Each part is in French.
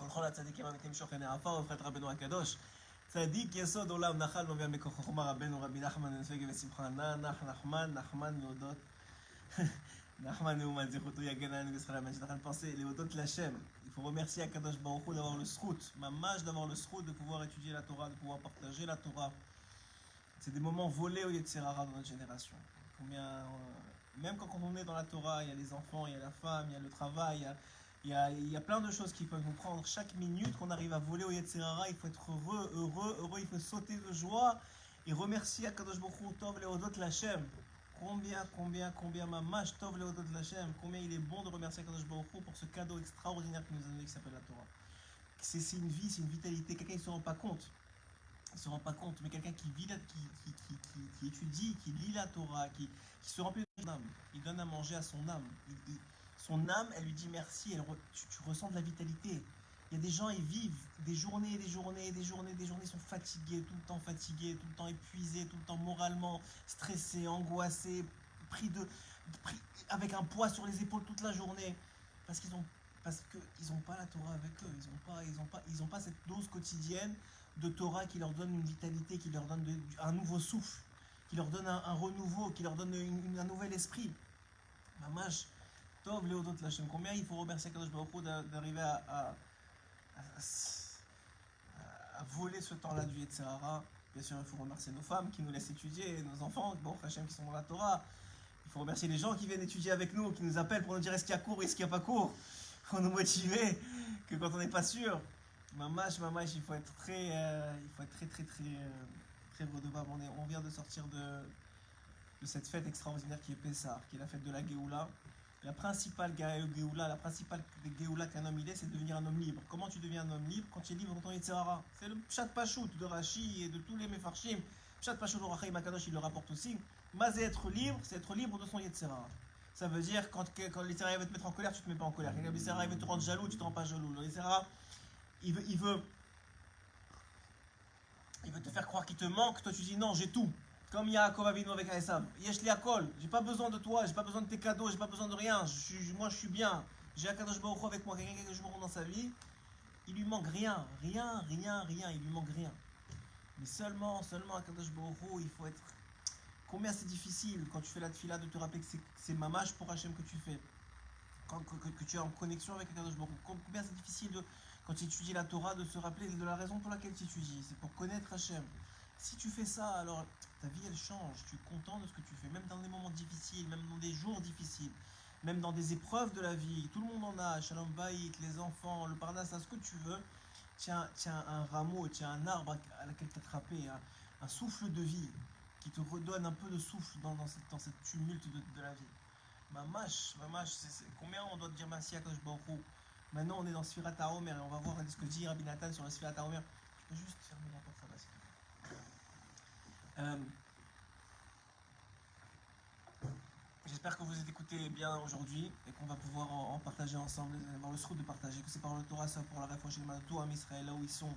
ולכל הצדיקים האמיתיים שוכני העפר וברכת רבנו הקדוש. צדיק יסוד עולם נחל נובע מכוח חוכמה רבנו רבי נחמן בן צבי ושמחה נחמן להודות. נחמן Neumann, זכותו יגן עלינו בזכות האמת שלכם pensée, להודות להשם. Il faut remercier Akadosh Baruch Hu d'avoir le zchut, mamash d'avoir le zchut de pouvoir étudier la Torah, de pouvoir partager la Torah. C'est des moments volés au Yetzer Hara dans notre génération. Combien, même quand on est dans la Torah, il y a les enfants, il y a la femme, il y a le travail, il y a plein de choses qui peuvent nous prendre. Chaque minute qu'on arrive à voler au Yetzer Hara, il faut être heureux, il faut sauter de joie et remercier Akadosh Baruch Hu, Tov Leodot L'Hashem. Combien mamash Tov Leodot L'Hashem, combien il est bon de remercier Akadosh Baruch Hu pour ce cadeau extraordinaire qu'il nous a donné qui s'appelle la Torah. C'est une vie, c'est une vitalité. Quelqu'un ne se rend pas compte. Il ne se rend pas compte, mais quelqu'un qui vit, qui étudie, qui lit la Torah, qui se remplit de son âme, il donne à manger à son âme. Son âme, elle lui dit merci, tu ressens de la vitalité. Il y a des gens, ils vivent des journées, ils sont fatigués, tout le temps fatigués, tout le temps épuisés, tout le temps moralement stressés, angoissés, avec un poids sur les épaules toute la journée, parce qu'ils n'ont pas la Torah avec eux, ils ont pas cette dose quotidienne de Torah qui leur donne une vitalité, qui leur donne un nouveau souffle, qui leur donne un renouveau, qui leur donne un nouvel esprit. Mamash, Tov Leodot L'Hashem. Combien il faut remercier Kadosh Baruch Hu d'arriver à voler ce temps-là du Yetzer Hara. Bien sûr, il faut remercier nos femmes qui nous laissent étudier, nos enfants, Baruch Hashem, qui sont dans la Torah. Il faut remercier les gens qui viennent étudier avec nous, qui nous appellent pour nous dire est-ce qu'il y a cours, est-ce qu'il n'y a pas cours, pour nous motiver, que quand on n'est pas sûr. Mamash, il faut être très redevable. On vient de sortir de cette fête extraordinaire qui est Pessah, qui est la fête de la Géoula. La principale Géoula qu'un homme il est, c'est de devenir un homme libre. Comment tu deviens un homme libre? Quand tu es libre dans ton Yetzer Hara. C'est le Pshat Pashout de Rashi et de tous les Mefarshim. Pshat Pashout de Rachaim Akadosh, il le rapporte aussi. Mazé être libre, c'est être libre de son Yetzer Hara. Ça veut dire quand le Yetzer Hara veut te mettre en colère, tu te mets pas en colère. Quand le Yetzer Hara veut te rendre jaloux, tu te rends pas jaloux. Le Yetzer Hara, il veut te faire croire qu'il te manque. Toi tu dis non, j'ai tout. Comme Yaakov Avinu avec Esav. Yesh li akol. J'ai pas besoin de toi, j'ai pas besoin de tes cadeaux, j'ai pas besoin de rien. Moi je suis bien. J'ai Akadosh Baruch Hu avec moi. Quelqu'un quelque chose dans sa vie, il lui manque rien. Il lui manque rien. Mais seulement Akadosh Baruch Hu, il faut être. Combien c'est difficile quand tu fais la tfila de te rappeler que c'est mamash pour Hachem que tu fais. Que tu es en connexion avec Akadosh Baruch Hu. Combien c'est difficile quand tu étudies la Torah de se rappeler de la raison pour laquelle tu étudies. C'est pour connaître Hachem. Si tu fais ça, alors ta vie elle change, tu es content de ce que tu fais, même dans des moments difficiles, même dans des jours difficiles, même dans des épreuves de la vie, tout le monde en a, Shalom Bayit, les enfants, le Parnassah, ce que tu veux, tiens un rameau, tiens un arbre à laquelle t'attraper, un souffle de vie qui te redonne un peu de souffle dans cette tumulte de la vie. Mamash, combien on doit te dire merci à Kadosh Baruch Hu. Maintenant on est dans Sfirat HaOmer et on va voir ce que dit Rabbi Nathan sur la Sfirat HaOmer. Je peux juste fermer la porte là-bas. J'espère que vous êtes écoutés bien aujourd'hui et qu'on va pouvoir en partager ensemble, avoir le zchut de partager, que c'est par le Torah, ça pour la réfouche de tout Am Israël, là où ils sont,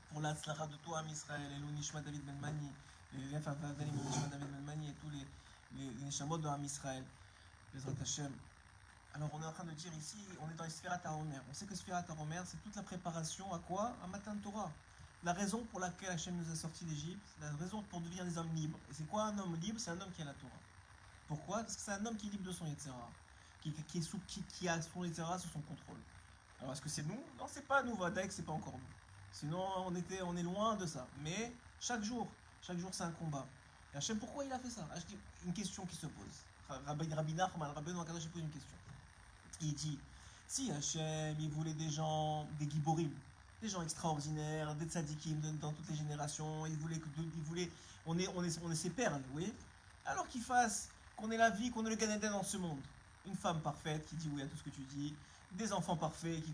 pour l'Atzlacha de tout Am Israël, et l'Unishma David Ben Mani, les Lefavadim Unishma David Ben Mani et tous les Neshamot de Am Israël, Bezrat Hashem. Alors on est en train de dire ici, on est dans les Sfirat HaOmer. On sait que Sfirat HaOmer, c'est toute la préparation à quoi? Un matin de Torah. La raison pour laquelle Hachem nous a sortis d'Égypte, la raison pour devenir des hommes libres. Et c'est quoi un homme libre? C'est un homme qui a la Torah. Pourquoi? Parce que c'est un homme qui est libre de son Yetzer Hara, qui a son Yetzer Hara sous son contrôle. Alors est-ce que c'est nous? Non, c'est pas nous, Vadaïk, c'est pas encore nous. Sinon on est loin de ça. Mais chaque jour c'est un combat. Et Hachem, pourquoi il a fait ça? Une question qui se pose. Rabbi Nachman, Rabbi Akadosh, il pose une question. Il dit, si Hachem, il voulait des gens, des giborim, des gens extraordinaires, des tzadikim dans toutes les générations, on est ses perles, vous voyez. Alors qu'il fasse qu'on ait la vie, qu'on ait le Gan Eden dans ce monde. Une femme parfaite qui dit oui à tout ce que tu dis, des enfants parfaits qui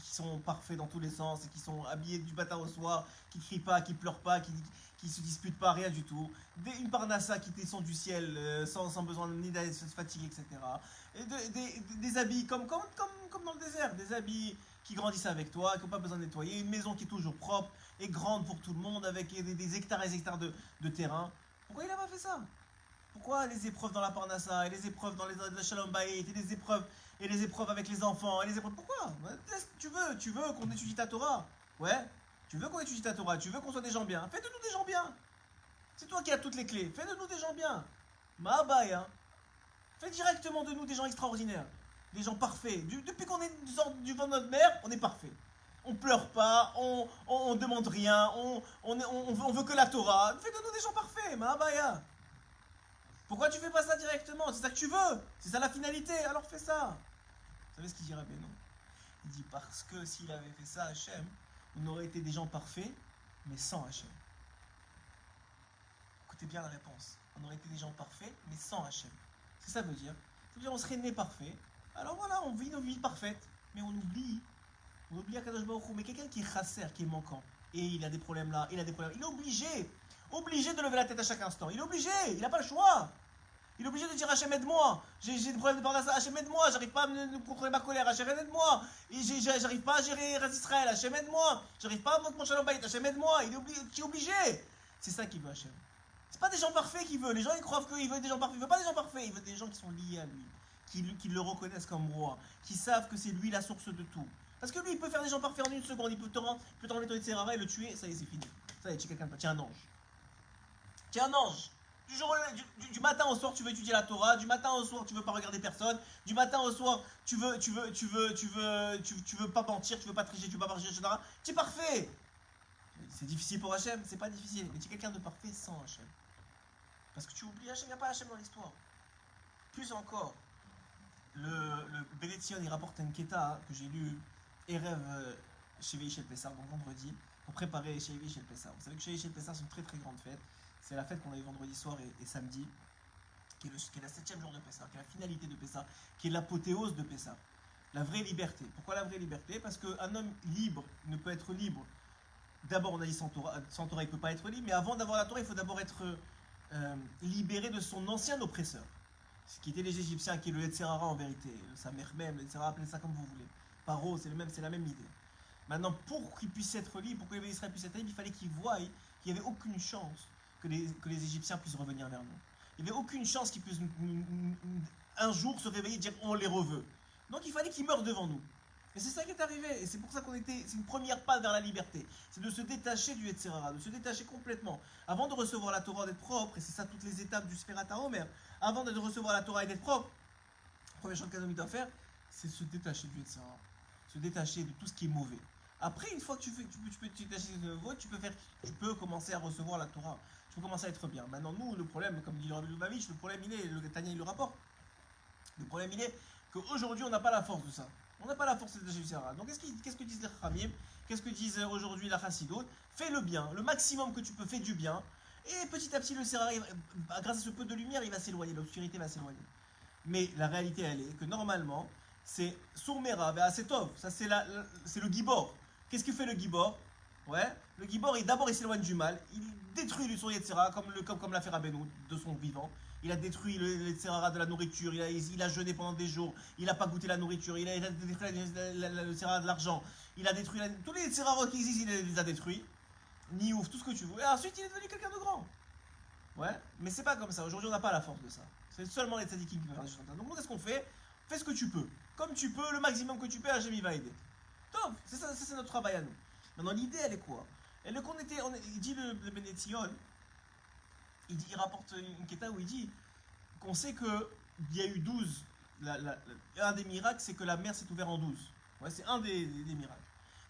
sont parfaits dans tous les sens et qui sont habillés du matin au soir, qui crient pas, qui pleurent pas, qui se disputent pas, rien du tout. Une Parnassa qui descend du ciel sans besoin ni d'aller se fatiguer, etc. Et des habits comme dans le désert, des habits qui grandissent avec toi, qui n'ont pas besoin de nettoyer, une maison qui est toujours propre et grande pour tout le monde avec des hectares et des hectares de terrain. Pourquoi il n'a pas fait ça? Pourquoi les épreuves dans la Parnassa, et les épreuves dans les Shalom Bayit, et les épreuves avec les enfants, et les épreuves... Pourquoi? Tu veux Tu veux qu'on étudie ta Torah? Ouais. Tu veux qu'on étudie ta Torah? Tu veux qu'on soit des gens bien? Fais de nous des gens bien. C'est toi qui as toutes les clés. Fais de nous des gens bien. Ma'abaya. Fais directement de nous des gens extraordinaires. Des gens parfaits. Depuis qu'on est du ventre de notre mère, on est parfait. On pleure pas, on demande rien, on veut que la Torah. Fais de nous des gens parfaits, Ma'abaya. Pourquoi tu fais pas ça directement? C'est ça que tu veux. C'est ça la finalité. Alors fais ça. Vous savez ce qu'il dit Rabbeinu? Il dit parce que s'il avait fait ça, Hachem, on aurait été des gens parfaits, mais sans Hachem. Écoutez bien la réponse. On aurait été des gens parfaits, mais sans Hachem. C'est ça veut dire. Ça veut dire on serait né parfait. Alors voilà, on vit nos vies parfaites, mais on oublie Akadosh Baruch Hu. Mais quelqu'un qui est chasser, qui est manquant, et il a des problèmes là, il a des problèmes, il est obligé de lever la tête à chaque instant. Il est obligé, il n'a pas le choix. Il est obligé de dire Hachem aide-moi, j'ai des problèmes de parnassa, Hachem aide-moi, j'arrive pas à me contrôler ma colère, Hachem aide-moi, j'arrive pas à gérer Israël, Hachem aide-moi, j'arrive pas à monter mon shalom bayit, Hachem aide-moi, tu es obligé. C'est ça qu'il veut Hachem. C'est pas des gens parfaits qu'il veut, les gens ils croient qu'il veut des gens parfaits, il veut pas des gens parfaits, il veut des gens qui sont liés à lui, qui le reconnaissent comme roi, qui savent que c'est lui la source de tout. Parce que lui il peut faire des gens parfaits en une seconde, il peut t'enlever ton Yetzirara et le tuer, ça y est c'est fini. Ça y est, tu es quelqu'un de... Tu es un ange. Tu es un ange. Du matin au soir, tu veux étudier la Torah. Du matin au soir, tu veux pas regarder personne. Du matin au soir, tu veux pas mentir, tu veux pas tricher, tu veux pas marcher, etc. Tu es parfait. C'est difficile pour Hachem, c'est pas difficile. Mais tu es quelqu'un de parfait sans Hachem. Parce que tu oublies Hachem, il n'y a pas Hachem dans l'histoire. Plus encore, le Bénétion, il rapporte un Keta que j'ai lu Erev chez Veishel Pessar, donc vendredi, pour préparer chez Veishel Pessar. Vous savez que chez Veishel Pessar, c'est une très très grande fête. C'est la fête qu'on a eu vendredi soir et samedi, qui est la 7e jour de Pessah, qui est la finalité de Pessah, qui est l'apothéose de Pessah. La vraie liberté. Pourquoi la vraie liberté? Parce qu'un homme libre ne peut être libre. D'abord, on a dit sans Torah, il ne peut pas être libre, mais avant d'avoir la Torah, il faut d'abord être libéré de son ancien oppresseur. Ce qui était les Égyptiens, qui est le Yetzirara en vérité, sa mère même, le Yetzirara, appelez ça comme vous voulez. Paro, c'est la même idée. Maintenant, pour qu'il puisse être libre, pour que les Israéliens puissent être libres, il fallait qu'ils voient qu'il n'y avait aucune chance que les Égyptiens puissent revenir vers nous. Il n'y avait aucune chance qu'ils puissent un jour se réveiller et dire on les reveut. Donc il fallait qu'ils meurent devant nous. Et c'est ça qui est arrivé. Et c'est pour ça c'est une première pas vers la liberté. C'est de se détacher du Yetzirara, de se détacher complètement. Avant de recevoir la Torah, d'être propre, et c'est ça toutes les étapes du Sfirat HaOmer, avant de recevoir la Torah et d'être propre, la première chose qu'un homme doit faire, c'est se détacher du Yetzirara. Se détacher de tout ce qui est mauvais. Après, une fois que tu peux te détacher de nouveau, tu peux commencer à recevoir la Torah. Tu peux commencer à être bien. Maintenant, nous, le problème, comme dit le Rabbi Lubavitch, le problème, le Tanya, il le rapporte. Le problème, il est qu'aujourd'hui, on n'a pas la force de ça. On n'a pas la force de détacher du Yetzirara. Donc, qu'est-ce que disent les Khamim? Qu'est-ce que disent aujourd'hui la Chassidut? Fais le bien, le maximum que tu peux, fais du bien. Et petit à petit, le Yetzirara, grâce à ce peu de lumière, il va s'éloigner, l'obscurité va s'éloigner. Mais la réalité, elle est que normalement, c'est Sourmera, Be'asetov. Ça, c'est le Gibor. Qu'est-ce que fait le Gibor? Ouais, le Gibor, d'abord il s'éloigne du mal, il détruit son Yetzirara comme l'a fait Rabbeinu de son vivant. Il a détruit le Yetzirara de la nourriture, il a jeûné pendant des jours, il n'a pas goûté la nourriture, il a détruit le Yetzirara de l'argent, il a détruit tous les Yetzirara qui existent, il les a détruits. Ni ouf, tout ce que tu veux. Et ensuite il est devenu quelqu'un de grand. Ouais, mais c'est pas comme ça, aujourd'hui on n'a pas la force de ça. C'est seulement les tzadikim qui peuvent faire des choses comme ça. Donc qu'est-ce qu'on fait? Fais ce que tu peux. Comme tu peux, le maximum que tu peux, Hachem il va aider. Top, c'est ça, c'est notre travail à nous. Maintenant, l'idée, elle est quoi? Elle est il dit le Bénétion, il rapporte une quêta où il dit qu'on sait qu'il y a eu 12. Un des miracles, c'est que la mer s'est ouverte en 12. Ouais, c'est un des miracles.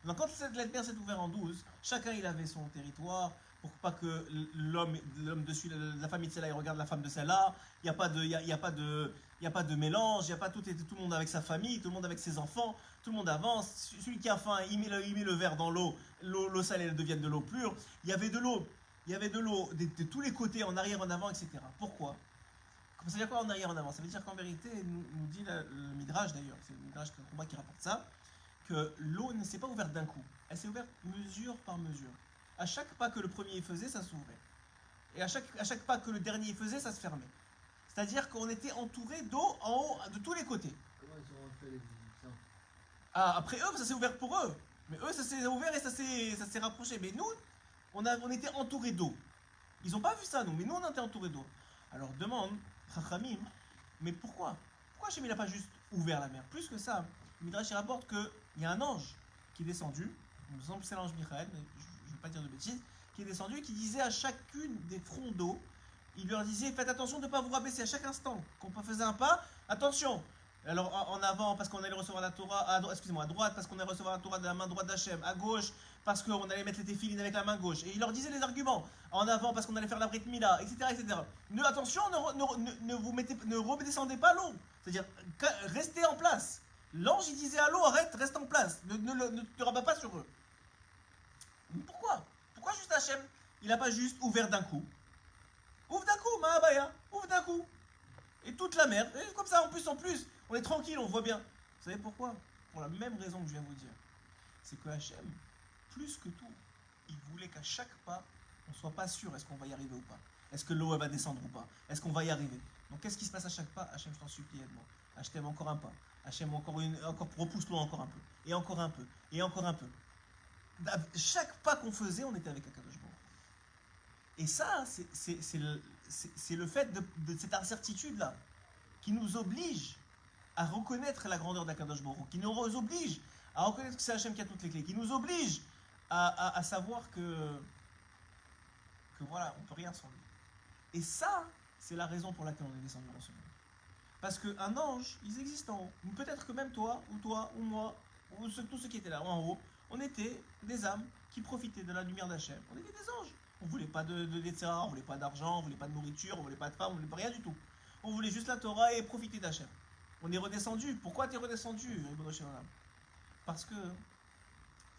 Donc, quand cette mer s'est ouverte en 12, chacun il avait son territoire, pour pas que l'homme dessus, la famille de celle-là, il regarde la femme de celle-là. Il n'y a pas de mélange, il n'y a pas tout le monde avec sa famille, tout le monde avec ses enfants, tout le monde avance. Celui qui a faim, il met le verre dans l'eau salée, elle devient de l'eau pure. Il y avait de l'eau de tous les côtés, en arrière, en avant, etc. Pourquoi? Ça veut dire quoi en arrière, en avant? Ça veut dire qu'en vérité, nous dit le Midrash d'ailleurs, c'est le Midrash qui rapporte ça, que l'eau ne s'est pas ouverte d'un coup, elle s'est ouverte mesure par mesure. À chaque pas que le premier faisait, ça s'ouvrait. Et à chaque pas que le dernier faisait, ça se fermait. C'est-à-dire qu'on était entouré d'eau en haut, de tous les côtés. Comment ils ont fait les Égyptiens? Ah, après eux, ça s'est ouvert pour eux. Mais eux, ça s'est ouvert et ça s'est rapproché. Mais nous, on était entourés d'eau. Ils n'ont pas vu ça, nous, mais nous, on était entourés d'eau. Alors demande, Chachamim, mais pourquoi? Pourquoi Hachem, il n'a pas juste ouvert la mer? Plus que ça, le Midrash rapporte qu'il y a un ange qui est descendu, il me semble que c'est l'ange Michael, mais je ne vais pas dire de bêtises, qui est descendu et qui disait à chacune des fronts d'eau, il leur disait faites attention de ne pas vous rabaisser à chaque instant. Quand on faisait un pas, attention. Alors en avant parce qu'on allait recevoir la Torah, à droite parce qu'on allait recevoir la Torah de la main droite d'Hachem, à gauche parce qu'on allait mettre les téphilines avec la main gauche. Et il leur disait les arguments. En avant parce qu'on allait faire la Brit Mila, etc. etc. Attention, ne redescendez pas l'eau. C'est-à-dire, restez en place. L'ange il disait à l'eau, arrête, reste en place. Ne te rabats pas sur eux. Mais pourquoi juste Hachem, il n'a pas juste ouvert d'un coup. Ouvre d'un coup, Mahabaya, ouvre d'un coup. Et toute la mer, et comme ça en plus, on est tranquille, on voit bien. Vous savez pourquoi? Pour la même raison que je viens de vous dire. C'est que Hachem, plus que tout, il voulait qu'à chaque pas, on ne soit pas sûr est-ce qu'on va y arriver ou pas. Est-ce que l'eau va descendre ou pas? Est-ce qu'on va y arriver? Donc qu'est-ce qui se passe à chaque pas? Hachem, je t'en supplie, aide-moi. Hachem, encore un pas. Hachem, encore repousse l'eau encore un peu. Et encore un peu. Et encore un peu. Chaque pas qu'on faisait, on était avec Akadosh Baruch. Et ça, c'est le fait de cette incertitude-là qui nous oblige à reconnaître la grandeur d'Akadosh Baruch, qui nous oblige à reconnaître que c'est Hachem qui a toutes les clés, qui nous oblige à savoir que voilà, on ne peut rien sans lui. Et ça, c'est la raison pour laquelle on est descendu dans ce monde. Parce qu'un ange, ils existent en haut. Peut-être que même toi, ou moi, ou tous ceux qui étaient là en haut, on était des âmes qui profitaient de la lumière d'Hachem. On était des anges. On ne voulait pas de Yetzirah, on ne voulait pas d'argent, on ne voulait pas de nourriture, on ne voulait pas de femme, on ne voulait pas rien du tout. On voulait juste la Torah et profiter d'Hachem. On est redescendu. Pourquoi tu es redescendu? Parce que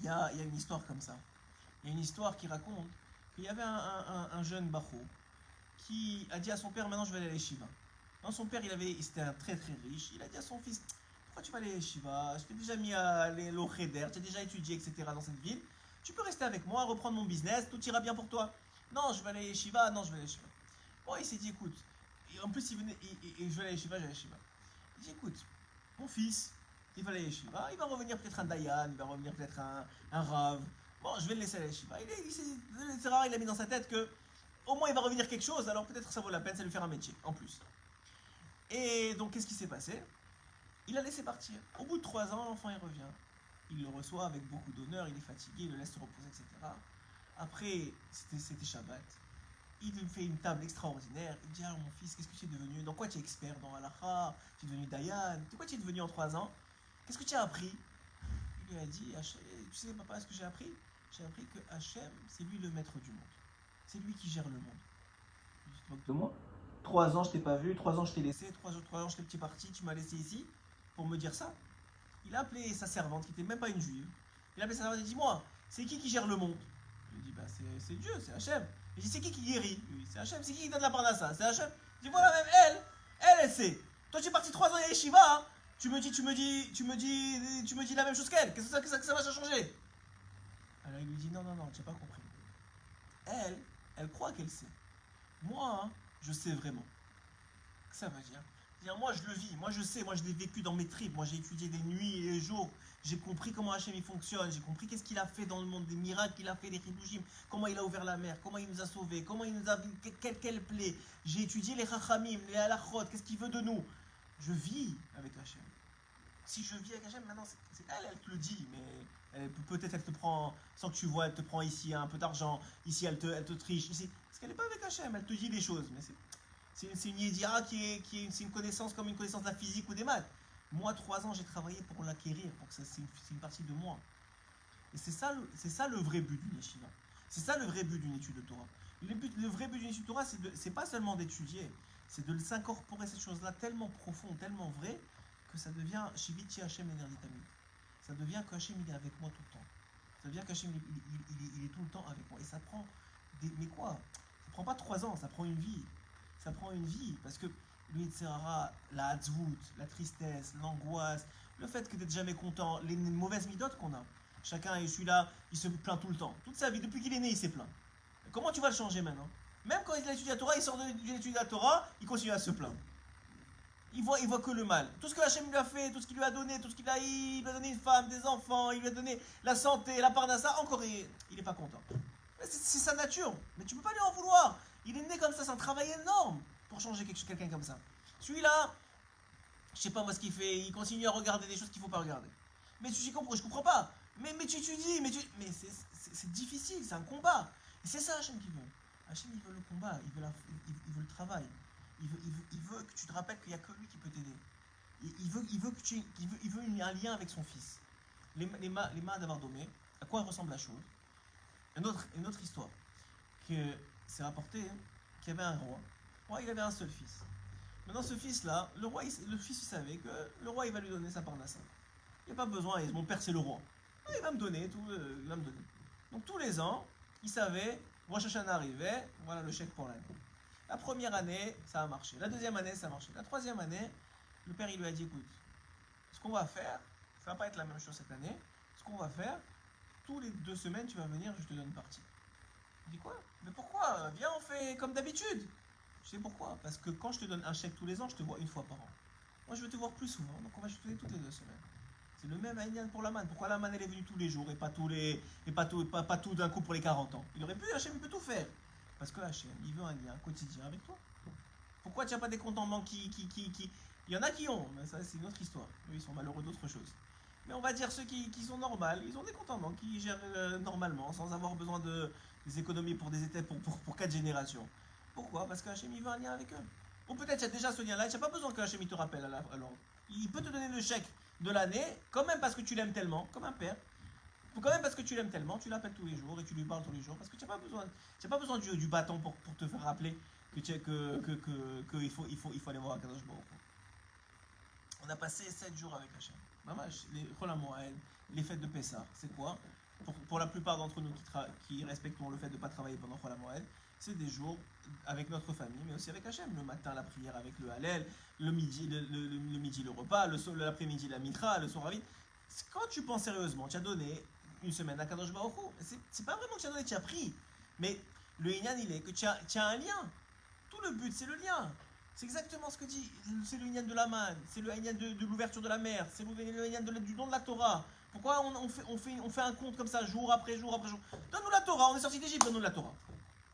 il y a une histoire comme ça. Il y a une histoire qui raconte qu'il y avait un jeune Bachou qui a dit à son père, maintenant je vais aller à l'Yeshiva. Son père, c'était un très très riche. Il a dit à son fils, pourquoi tu vas aller à l'Yeshiva? Je t'ai déjà mis à l'Ocheder, tu as déjà étudié, etc. dans cette ville. Tu peux rester avec moi, reprendre mon business, tout ira bien pour toi. Non, je vais aller à l'Yeshiva, non, je vais aller à l'Yeshiva. Bon, il s'est dit, écoute, et en plus, il venait, je vais aller à l'Yeshiva, je vais à l'Yeshiva. Il dit, écoute, mon fils, il va aller à l'Yeshiva, il va revenir peut-être un Dayan, il va revenir peut-être un Rav. Bon, je vais le laisser à l'Yeshiva. Il a mis dans sa tête que, au moins, il va revenir quelque chose, alors peut-être que ça vaut la peine, ça lui faire un métier, en plus. Et donc, qu'est-ce qui s'est passé? Il a laissé partir. Au bout de 3 ans, l'enfant, il revient. Il le reçoit avec beaucoup d'honneur, il est fatigué, il le laisse se reposer, etc. Après, c'était Shabbat. Il lui fait une table extraordinaire. Il dit, ah mon fils, qu'est-ce que tu es devenu? Dans quoi tu es expert? Dans Halakha? Tu es devenu Dayan? De quoi tu es devenu en 3 ans? Qu'est-ce que tu as appris? Il lui a dit, tu sais papa, ce que j'ai appris? J'ai appris que Hachem, c'est lui le maître du monde. C'est lui qui gère le monde. Il dit, de moi 3 ans je t'ai pas vu, 3 ans je t'ai laissé, 3 ans je t'ai parti, tu m'as laissé ici pour me dire ça. Il a appelé sa servante, qui n'était même pas une juive. Il a appelé sa servante et dit, dis-moi, c'est qui gère le monde? Il dit, bah c'est Dieu, c'est Hachem. Il dit, c'est qui guérit? Oui, c'est Hachem. C'est qui donne la parnassa? C'est Hachem. Il dit, voilà, même elle sait. Toi tu es parti 3 ans à Yeshiva, hein? Tu me dis la même chose qu'elle. Qu'est-ce que ça va changer? Alors il lui dit, non, tu n'as pas compris. Elle croit qu'elle sait. Moi, hein, je sais vraiment. Qu'est-ce que ça veut dire? Moi je le vis, moi je sais, moi je l'ai vécu dans mes tripes, moi j'ai étudié des nuits et des jours, j'ai compris comment Hachem il fonctionne, j'ai compris qu'est-ce qu'il a fait dans le monde, des miracles qu'il a fait, des chidushim, comment il a ouvert la mer, comment il nous a sauvés, comment il nous a quelle plaie, j'ai étudié les chachamim, les halachot, qu'est-ce qu'il veut de nous. Je vis avec Hachem. Si je vis avec Hachem, maintenant c'est elle te le dit, mais peut-être elle te prend, sans que tu vois, elle te prend ici un peu d'argent, ici elle te triche, ici, parce qu'elle n'est pas avec Hachem, elle te dit des choses, mais c'est une yédira c'est une connaissance comme une connaissance de la physique ou des maths. Moi, 3 ans, j'ai travaillé pour l'acquérir, pour que c'est une partie de moi. Et c'est ça le vrai but d'une yeshiva. C'est ça le vrai but d'une étude de Torah. Le vrai but d'une étude de Torah, c'est pas seulement d'étudier, c'est de s'incorporer cette chose-là tellement profond, tellement vrai, que ça devient Shiviti Hashem Enerditamid. Ça devient que Hashem il est avec moi tout le temps. Ça devient qu'Hachem il est tout le temps avec moi. Et ça prend mais quoi? Ça prend pas 3 ans, ça prend une vie. Ça prend une vie, parce que le Yetzirah, la hatzvout, la tristesse, l'angoisse, le fait que d'être jamais content, les mauvaises midotes qu'on a. Chacun est celui-là, il se plaint tout le temps. Toute sa vie, depuis qu'il est né, il s'est plaint. Comment tu vas le changer maintenant? Même quand il a étudié la Torah, il sort de l'étude de la Torah, il continue à se plaindre. Il voit que le mal. Tout ce que Hachem lui a fait, tout ce qu'il lui a donné, tout ce qu'il a il lui a donné une femme, des enfants, il lui a donné la santé, la parnassa, encore il n'est pas content. C'est sa nature, mais tu ne peux pas lui en vouloir. Il est né comme ça, c'est un travail énorme pour changer quelqu'un comme ça. Celui-là, je sais pas moi ce qu'il fait, il continue à regarder des choses qu'il ne faut pas regarder. Mais je comprends pas. Mais tu étudies, mais c'est difficile, c'est un combat. Et c'est ça Hachem qui veut. Hachem, il veut le combat, il veut le travail. Il veut que tu te rappelles qu'il n'y a que lui qui peut t'aider. Il veut un lien avec son fils. Les mains d'Avardomé, à quoi ressemble la chose? Une autre histoire, que c'est rapporté qu'il y avait un roi. Le roi, il avait un seul fils. Maintenant, ce fils-là, le fils savait que le roi, il va lui donner sa parnassa. Il n'y a pas besoin, mon père, c'est le roi. Il va me donner tout, il va me donner. Donc, tous les ans, il savait, Rosh Hashanah arrivait, voilà le chèque pour l'année. La première année, ça a marché. La deuxième année, ça a marché. La troisième année, le père, il lui a dit, écoute, ce qu'on va faire, ça va pas être la même chose cette année. Ce qu'on va faire, tous les 2 semaines, tu vas venir, je te donne une partie. Il dit quoi? Mais pourquoi? Viens, on fait comme d'habitude. Je sais pourquoi. Parce que quand je te donne un chèque tous les ans, je te vois une fois par an. Moi, je veux te voir plus souvent, donc on va te donner toutes les 2 semaines. C'est le même Aïnian pour la manne. Pourquoi la manne, elle est venue tous les jours et pas tout d'un coup pour les 40 ans? Il aurait pu, Hachem, il peut tout faire. Parce que Hachem, il veut un lien quotidien avec toi. Pourquoi tu n'as pas des comptes en banque qui... Il y en a qui ont, mais ça, c'est une autre histoire. Eux, ils sont malheureux d'autre chose. Mais on va dire ceux qui sont normaux, ils ont des comptes en banque qui gèrent normalement, sans avoir besoin des économies pour des états pour 4 générations. Pourquoi? Parce que Hachem, il veut un lien avec eux. Ou peut-être il y a déjà ce lien-là, tu n'as pas besoin que Hachem il te rappelle alors. Il peut te donner le chèque de l'année, quand même parce que tu l'aimes tellement, comme un père. Quand même parce que tu l'aimes tellement, tu l'appelles tous les jours et tu lui parles tous les jours, parce que tu n'as pas besoin du bâton pour te faire rappeler qu'il faut aller voir Akadosh Baruch Hu. On a passé 7 jours avec Hachem. Les Chol HaMoed, les fêtes de Pessah, c'est quoi? Pour la plupart d'entre nous qui respectons le fait de ne pas travailler pendant Chol HaMoed, c'est des jours avec notre famille, mais aussi avec Hachem. Le matin, la prière avec le Hallel, le midi, le repas, l'après-midi, la Mitra, le soir, quand tu penses sérieusement, tu as donné une semaine à Kadosh Baruch Hu. C'est pas vraiment que tu as donné, tu as pris. Mais le Inyan, il est que tu as un lien. Tout le but, c'est le lien. C'est exactement ce que dit. C'est le Inyan de la manne, c'est le Inyan de l'ouverture de la mer, c'est le Inyan du don de la Torah. Pourquoi on fait un compte comme ça, jour après jour après jour? Donne-nous la Torah, on est sorti d'Égypte, donne-nous la Torah.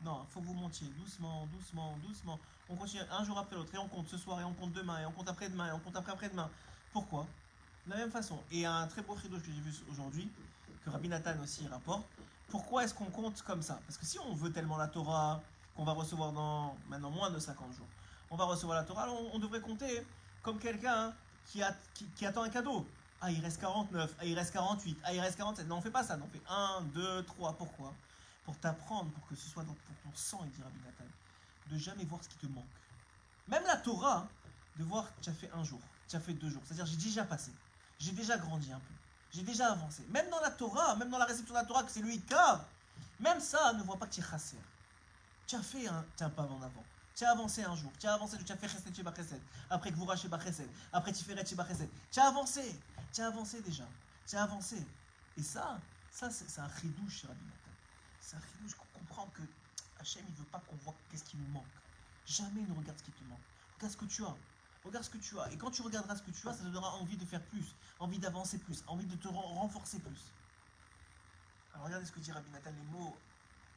Non, il faut que vous montiez doucement, doucement, doucement. On continue un jour après l'autre, et on compte ce soir, et on compte demain, et on compte après-demain, et on compte après-après-demain. Pourquoi? De la même façon. Et un très beau chidouche que j'ai vu aujourd'hui, que Rabbi Nathan aussi rapporte, pourquoi est-ce qu'on compte comme ça? Parce que si on veut tellement la Torah, qu'on va recevoir dans maintenant moins de 50 jours, on va recevoir la Torah, on devrait compter comme quelqu'un qui attend un cadeau. Ah, il reste 49, ah, il reste 48, ah, il reste 47. Non, on ne fait pas ça, non, on fait 1, 2, 3. Pourquoi? Pour t'apprendre, pour que ce soit pour ton sang, il dit Rabbi Nathan, de jamais voir ce qui te manque. Même la Torah, de voir que tu as fait un jour, tu as fait 2 jours. C'est-à-dire, j'ai déjà passé, j'ai déjà grandi un peu, j'ai déjà avancé. Même dans la Torah, même dans la réception de la Torah, que c'est le Ikar, même ça, ne voit pas que tu es chasser. Tu as fait un pas en avant. Tu as avancé un jour, tu as avancé, tu as fait Chesed Sheba Chesed, après Gvura Sheba Chesed, après Tiferet Sheba Chesed. Tu as avancé déjà, tu as avancé. Et ça c'est un chidouche chez Rabbi Nathan. C'est un chidouche qu'on comprend que Hachem, il ne veut pas qu'on voit qu'est-ce qui nous manque. Jamais il ne regarde ce qui te manque. Regarde ce que tu as. Regarde ce que tu as. Et quand tu regarderas ce que tu as, ça te donnera envie de faire plus, envie d'avancer plus, envie de te renforcer plus. Alors regardez ce que dit Rabbi Nathan, les mots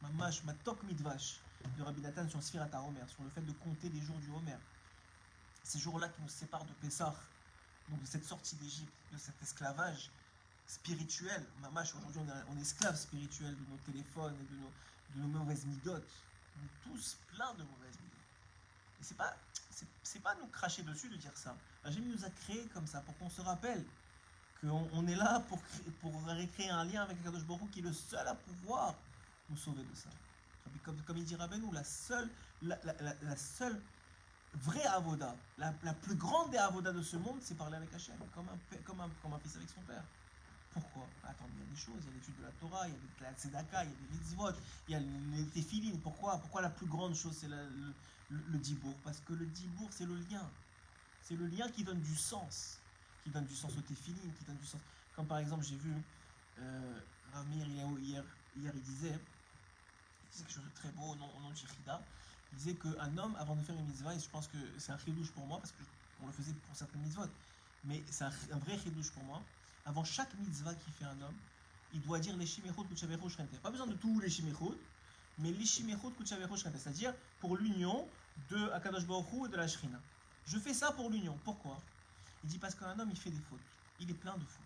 Mamash, Matok Midvash de Rabbi Nathan sur Sfirat HaOmer, sur le fait de compter les jours du Homer. Ces jours-là qui nous séparent de Pessah, donc de cette sortie d'Égypte, de cet esclavage spirituel. Mamash, aujourd'hui on est esclaves spirituels de nos téléphones et de nos mauvaises midotes. On est tous pleins de mauvaises midotes. Et c'est pas nous cracher dessus de dire ça. Hachem nous a créés comme ça pour qu'on se rappelle qu'on est là pour recréer un lien avec Akadosh Baruch Hu qui est le seul à pouvoir nous sauver de ça. Comme il dit Rabbeinu, la seule vraie avoda, la plus grande des avodas de ce monde, c'est parler avec Hachem, comme un fils avec son père. Pourquoi? Attends, il y a des choses, il y a l'étude de la Torah, il y a la tzedaka, il y a des mitzvot, il y a les téphilines. Pourquoi la plus grande chose, c'est le dibour? Parce que le dibour, c'est le lien. C'est le lien qui donne du sens. Qui donne du sens aux téphilines, qui donne du sens. Comme par exemple, j'ai vu Ramir hier, il disait quelque chose de très beau au nom de Shechida. Il disait qu'un homme, avant de faire une mitzvah, et je pense que c'est un chidouche pour moi, parce qu'on le faisait pour certaines mitzvot, mais c'est un vrai chidouche pour moi. Avant chaque mitzvah qu'il fait un homme, il doit dire les shimechot kutshavecho shrente. Pas besoin de tous les shimechot, mais les shimechot kutshavecho shrente, c'est-à-dire pour l'union de Akadosh Baruch Hu et de la Shrina. Je fais ça pour l'union. Pourquoi? Il dit parce qu'un homme, il fait des fautes. Il est plein de fautes.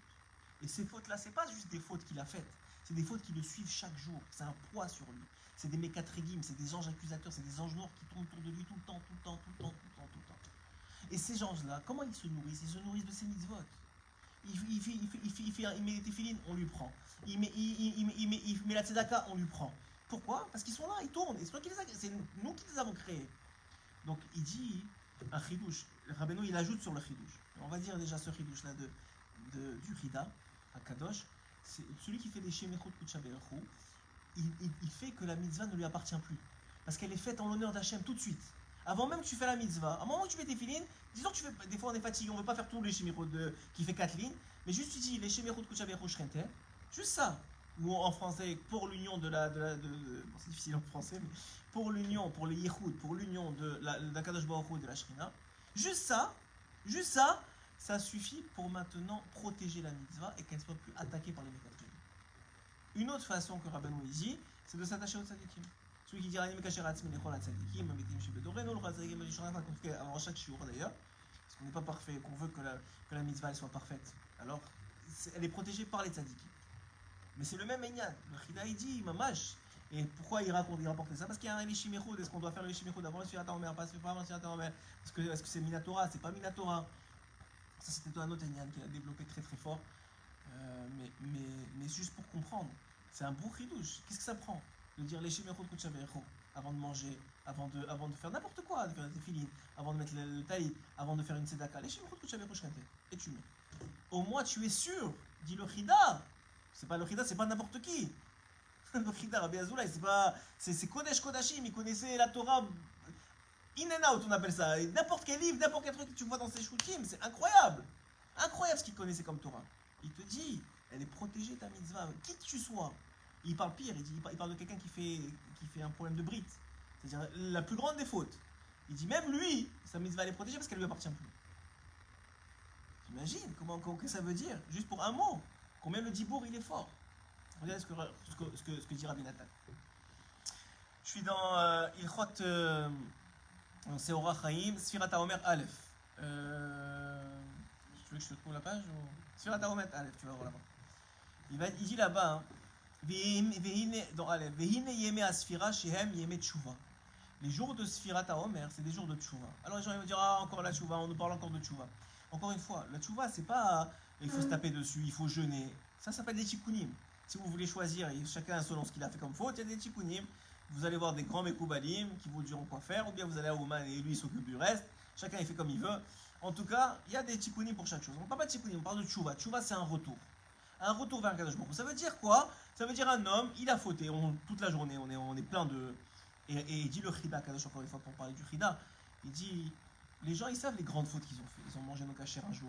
Et ces fautes-là, c'est pas juste des fautes qu'il a faites, c'est des fautes qui le suivent chaque jour. C'est un poids sur lui. C'est des mécatrégim, c'est des anges accusateurs, c'est des anges noirs qui tournent autour de lui tout le temps, tout le temps, tout le temps, tout le temps, tout le temps. Et ces anges-là, comment ils se nourrissent? Ils se nourrissent de ces mitzvot. Il met les téphilines, on lui prend. Il met la tzedaka, on lui prend. Pourquoi? Parce qu'ils sont là, ils tournent. Et c'est nous qui les avons créés. Donc il dit un chidouche. Rabbeinu, il ajoute sur le chidouche. On va dire déjà ce chidouche-là du Rida, à Kadosh. C'est celui qui fait les Shemechot Kuchaberechu. Il fait que la mitzvah ne lui appartient plus. Parce qu'elle est faite en l'honneur d'Hachem tout de suite. Avant même que tu fais la mitzvah, à un moment où tu fais tes filines, disons que tu fais, des fois on est fatigué, on ne veut pas faire tous les Shemechot qui fait 4 lignes, mais juste tu dis les Shemechot Kuchaberechu Shrenter, juste ça. Ou en français, pour l'union bon, c'est difficile en français, mais pour l'union, pour les Yehoud, pour l'union de Kadosh Baruch Hu et de la Shrina, juste ça, ça suffit pour maintenant protéger la mitzvah et qu'elle ne soit plus attaquée par les mécatrines. Une autre façon que Rabbeinu dit, c'est de s'attacher aux tzadikim. Celui qui dit Ani mekacher atzmi lechol hatzadikim, ametim shebedorenu, le tzadikim medishonat, qu'on fait avant chaque shiur d'ailleurs, parce qu'on n'est pas parfait, qu'on veut que la mitzvah elle soit parfaite. Alors, elle est protégée par les tzadikim. Mais c'est le même Einyan. Le Chida il dit, mamash. Et pourquoi il rapporte ça? Parce qu'il y a un Lishimichud. Est-ce qu'on doit faire le Lishimichud avant le Sfirata Omer? Pas avant le Sfirata Omer. Est-ce que c'est Minatora? C'est pas Minatora. Ça, c'était un autre Einyan qu'il a développé très très fort. Mais juste pour comprendre, c'est un beau chidouche. Qu'est-ce que ça prend de dire les Lishimichud Kuchaberechu avant de manger, avant de faire n'importe quoi, de faire des filines, avant de mettre le taï, avant de faire une tzedaka? Les Lishimichud Kuchaberechu Shrente. Et tu mets. Au moins tu es sûr, dit le Chida. C'est pas le Chida, c'est pas n'importe qui. Le Chida, Rabbi Azoulay, c'est Kodesh Kodashim, il connaissait la Torah in and out, on appelle ça. Et n'importe quel livre, n'importe quel truc que tu vois dans ses shoutim, c'est incroyable. Incroyable ce qu'il connaissait comme Torah. Il te dit, elle est protégée ta mitzvah, qui que tu sois. Il parle pire, il parle de quelqu'un qui fait un problème de brite, c'est-à-dire la plus grande des fautes. Il dit même lui, sa mitzvah elle est protégée parce qu'elle lui appartient plus. T'imagines que ça veut dire, juste pour un mot. Combien le dibour il est fort. Regardez ce que dit Rabbi Nathan. Je suis dans Ilchot Seora Chaim, Sfirat HaOmer Aleph. Tu veux que je te trouve la page ou... Sfirat HaOmer Aleph, tu vas voir là-bas. Il dit là-bas, dans Aleph, Vehine Yeme Asfira Shehem Yeme Tshuva. Les jours de Sfirat HaOmer, c'est des jours de Tshuva. Alors les gens vont dire, ah, encore la Tshuva, on nous parle encore de Tshuva. Encore une fois, la Tshuva, c'est pas il faut se taper dessus, il faut jeûner. Ça s'appelle des tikkunim. Si vous voulez choisir, chacun selon ce qu'il a fait comme faute, il y a des tikkunim. Vous allez voir des grands mekoubalim qui vous diront quoi faire, ou bien vous allez à Ouman et lui il s'occupe du reste. Chacun il fait comme il veut. En tout cas, il y a des tikkunim pour chaque chose. On ne parle pas de tikkunim, on parle de tshuva. Tshuva c'est un retour. Un retour vers un Kadosh Baruch Hu. Ça veut dire quoi? Ça veut dire un homme, il a fauté. Toute la journée, on est plein de... Et il dit le Chida, Kadosh encore une fois pour parler du Chida. Il dit, les gens ils savent les grandes fautes qu'ils ont fait. Ils ont mangé nos cachers un jour,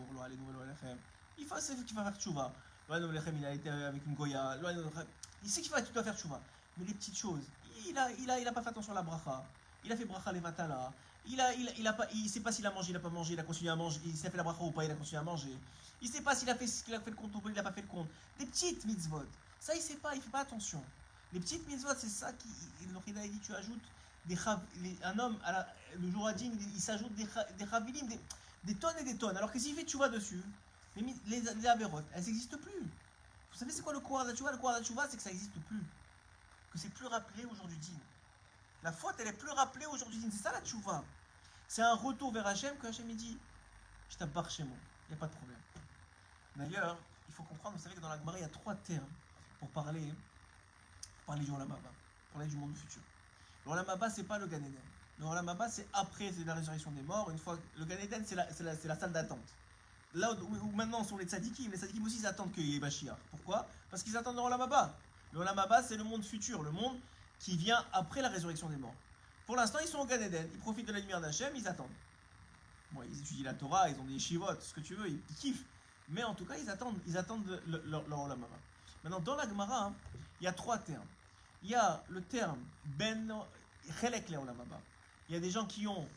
il sait qu'il va faire tchouva. Il a été avec une goya. Il sait qu'il doit faire tchouva. Mais les petites choses, il a pas fait attention à la bracha. Il a fait bracha levatala. Il sait pas s'il a mangé, il a pas mangé, il a continué à manger. Il s'est fait la bracha ou pas, il a continué à manger. Il sait pas s'il a fait le compte ou pas, il a pas fait le compte. Des petites mitzvot. Ça il sait pas, il fait pas attention. Les petites mitzvot, c'est ça qui. Le Chida dit, tu ajoutes un homme le jour à din, il s'ajoute des chavilim, des tonnes et des tonnes. Alors que s'il fait tchouva dessus, les avérotes, elles n'existent plus. Vous savez c'est quoi le Kouar d'Atchouva? Le Kouar d'Atchouva, c'est que ça n'existe plus. Que c'est plus rappelé aujourd'hui din. La faute, elle est plus rappelée aujourd'hui din. C'est ça la tchouva. C'est un retour vers Hachem que Hachem dit, je t'abbarre chez moi, il n'y a pas de problème. D'ailleurs, il faut comprendre, vous savez que dans la Gemara, il y a 3 termes pour parler du Olam Haba, pour parler du monde futur. Le Olam Haba, c'est pas le Gan Eden. Le Olam Haba, c'est après, c'est la résurrection des morts. Une fois, le Gan Eden, c'est la salle d'attente. Là où maintenant sont les tzadikim aussi ils attendent qu'il y ait Mashiach. Pourquoi? Parce qu'ils attendent le Olam Haba. Le Olam Haba, c'est le monde futur, le monde qui vient après la résurrection des morts. Pour l'instant, ils sont au Gan Eden, ils profitent de la lumière d'Hachem, ils attendent. Bon, ils étudient la Torah, ils ont des yeshivot, ce que tu veux, ils kiffent. Mais en tout cas, ils attendent leur Olam Haba. Maintenant, dans la Gemara, il y a 3 termes. Il y a le terme Ben Chelek le Olam Haba. Il y a des gens qui ont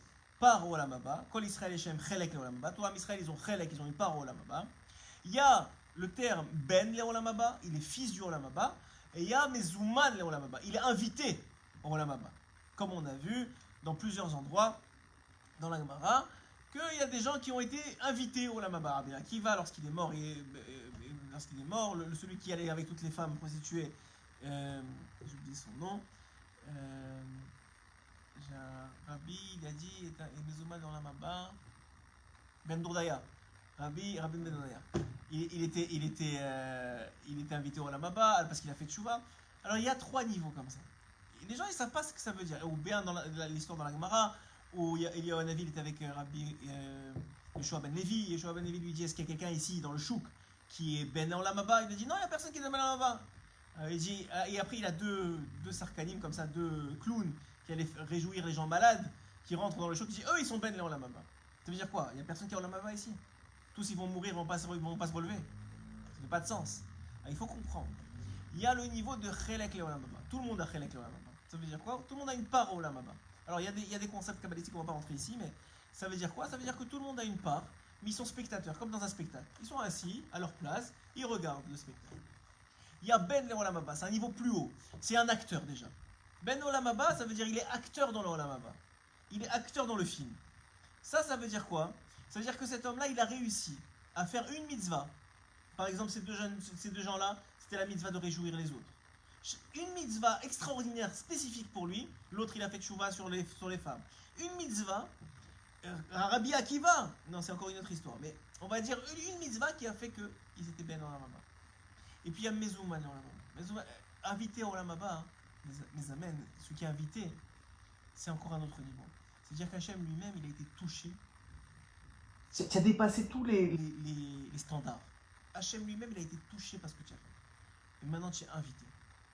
part au Olam Haba. Kol Israël Hashem Chelek le Olam Haba. Toi, Israël, ils ont Chelek, ils ont une part au Olam Haba. Il y a le terme Ben le Olam Haba. Il est fils du Olam Haba. Et il y a Mezouman le Olam Haba. Il est invité au Olam Haba. Comme on a vu dans plusieurs endroits dans la Gemara, qu'il y a des gens qui ont été invités au Olam Haba. Rabbi Akiva, lorsqu'il est mort, lorsqu'il est mort, celui qui allait avec toutes les femmes prostituées, j'ai oublié son nom, j'ai un Rabbi, il a dit, est Mezouman dans la Maba, Ben Dourdaya. Rabbi Ben Dourdaya. Il était invité au Lamaba parce qu'il a fait tchouva. Alors il y a 3 niveaux comme ça. Et les gens ils savent pas ce que ça veut dire. Ou bien dans l'histoire dans la Gemara, où il y a un avis, il était avec Rabbi Yeshua Ben Levi. Yeshua Ben Levi lui dit est-ce qu'il y a quelqu'un ici dans le chouk qui est Ben Olamaba? Il a dit non, il n'y a personne qui est Ben Olamaba. Il dit, et après il a deux sarkanim comme ça, 2 clowns qui allaient réjouir les gens malades qui rentrent dans le chouk. Il dit eux ils sont Ben Olamaba. Ça veut dire quoi? Il n'y a personne qui est Olamaba ici. Tous ils vont mourir, ils ne vont pas se relever. Ça n'a pas de sens. Alors, il faut comprendre. Il y a le niveau de Chelek Leolamaba. Tout le monde a Chelek Leolamaba. Ça veut dire quoi? Tout le monde a une part au Olamaba. Alors il y a des concepts kabbalistiques, on ne va pas rentrer ici, mais ça veut dire quoi? Ça veut dire que tout le monde a une part, mais ils sont spectateurs, comme dans un spectacle. Ils sont assis à leur place, ils regardent le spectacle. Il y a Ben Leolamaba, c'est un niveau plus haut. C'est un acteur déjà. Ben Olamaba, ça veut dire il est acteur dans le Olamaba. Il est acteur dans le film. Ça veut dire quoi? Ça veut dire que cet homme-là, il a réussi à faire une mitzvah. Par exemple, ces deux gens-là, c'était la mitzvah de réjouir les autres. Une mitzvah extraordinaire, spécifique pour lui. L'autre, il a fait tchouva sur les femmes. Une mitzvah, Rabbi Akiva, non, c'est encore une autre histoire, mais on va dire une mitzvah qui a fait qu'ils étaient ben dans la maba. Et puis il y a Mezouman dans la maba. Invité au Lamaba, mes amens, ce qui est invité, c'est encore un autre niveau. C'est-à-dire qu'Hachem lui-même, il a été touché. Tu as dépassé tous les standards. Hachem lui-même, il a été touché par ce que tu as fait. Et maintenant, tu es invité.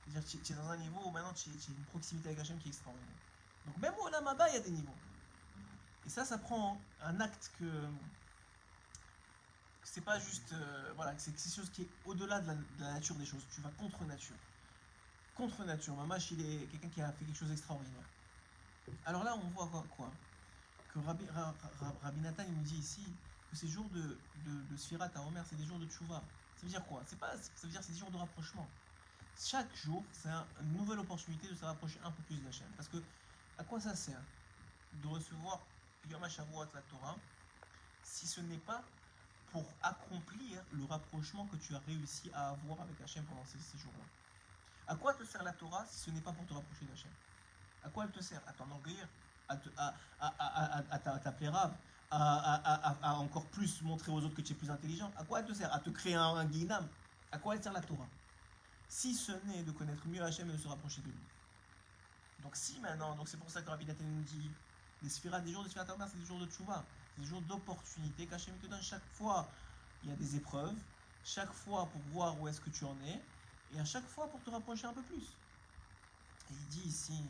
C'est-à-dire que tu es dans un niveau où maintenant, tu as une proximité avec Hachem qui est extraordinaire. Donc même au Lamaba, il y a des niveaux. Et ça prend un acte que c'est pas juste... voilà, c'est quelque chose qui est au-delà de la nature des choses. Tu vas contre nature. Contre nature. Mamash, il est quelqu'un qui a fait quelque chose d'extraordinaire. Alors là, on voit quoi? Que Rabbi Nathan il nous dit ici que ces jours de Sfirat à Omer, c'est des jours de tchouva. Ça veut dire quoi? Ça veut dire c'est des jours de rapprochement. Chaque jour, c'est une nouvelle opportunité de se rapprocher un peu plus d'Hachem. Parce que, à quoi ça sert de recevoir Yom HaShavuot la Torah si ce n'est pas pour accomplir le rapprochement que tu as réussi à avoir avec Hachem pendant ces jours-là? À quoi te sert la Torah si ce n'est pas pour te rapprocher d'Hachem? À quoi elle te sert? À t'enorgueillir, à t'appeler rave, à encore plus montrer aux autres que tu es plus intelligent. À quoi elle te sert? À te créer un guinam. À quoi elle sert la Torah? Si ce n'est de connaître mieux Hachem et de se rapprocher de lui. Donc si maintenant, donc c'est pour ça que Rabbi Nathan nous dit, les sphirat, des jours de Sfirat HaOmer, c'est des jours de tchouva, c'est des jours d'opportunité qu'Hachem te donne chaque fois. Il y a des épreuves, chaque fois pour voir où est-ce que tu en es, et à chaque fois pour te rapprocher un peu plus. Et il dit ici,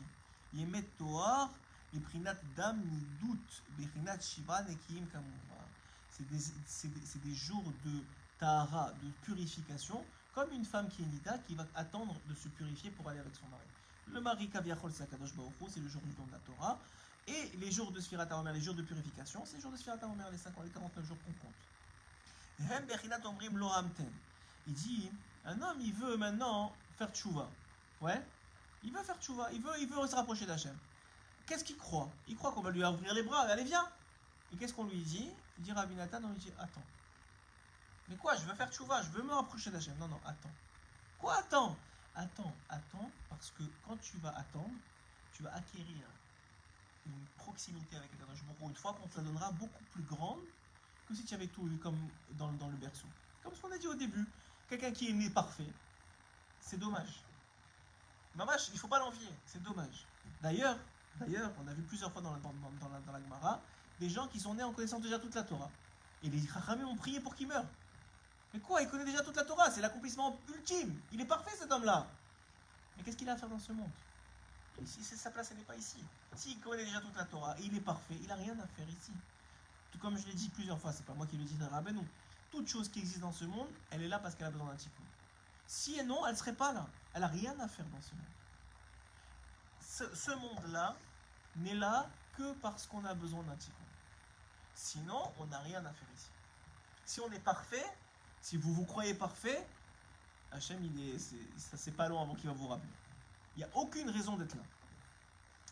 Yemet Toar, Beprinat Dam Nidut, Beprinat Shiva Nekiim Kamouva. C'est des jours de Tahara, de purification, comme une femme qui est Nida, qui va attendre de se purifier pour aller avec son mari. Le mari Kaviachol, c'est Akadosh Baruch Hu, c'est le jour du don de la Torah. Et les jours de Sfirat HaOmer, les jours de purification, c'est les jours de Sfirat HaOmer, les 49 jours qu'on compte. Hem Beprinat Omrim Lo Hamten. Il dit, un homme, il veut maintenant faire tchouva. Ouais? Il veut faire tchouva, il veut se rapprocher d'Hachem. Qu'est-ce qu'il croit? Il croit qu'on va lui ouvrir les bras, allez viens. Et qu'est-ce qu'on lui dit? Il dit Rabbi Nathan, on lui dit attends. Mais quoi? Je veux faire tchouva, je veux me rapprocher d'Hachem. Non, attends. Quoi attends? Attends, parce que quand tu vas attendre, tu vas acquérir une proximité avec Akadosh Baruch Hu, une fois qu'on te la donnera beaucoup plus grande que si tu avais tout eu comme dans le berceau. Comme ce qu'on a dit au début, quelqu'un qui est né parfait, c'est dommage. Mamash, il ne faut pas l'envier, c'est dommage. D'ailleurs, on a vu plusieurs fois dans la Gemara, des gens qui sont nés en connaissant déjà toute la Torah. Et les Chachamim ont prié pour qu'il meure. Mais quoi, il connaît déjà toute la Torah, c'est l'accomplissement ultime. Il est parfait cet homme-là. Mais qu'est-ce qu'il a à faire dans ce monde? Ici, sa place, elle n'est pas ici. S'il connaît déjà toute la Torah et il est parfait, il n'a rien à faire ici. Tout comme je l'ai dit plusieurs fois, c'est pas moi qui le dis dans Rabbeinu. Toute chose qui existe dans ce monde, elle est là parce qu'elle a besoin d'un tikkun. Si et non, elle ne serait pas là. Elle n'a rien à faire dans ce monde. Ce monde-là n'est là que parce qu'on a besoin d'un tikkun. Sinon, on n'a rien à faire ici. Si on est parfait, si vous croyez parfait, Hachem, c'est pas long avant qu'il va vous rappeler. Il n'y a aucune raison d'être là.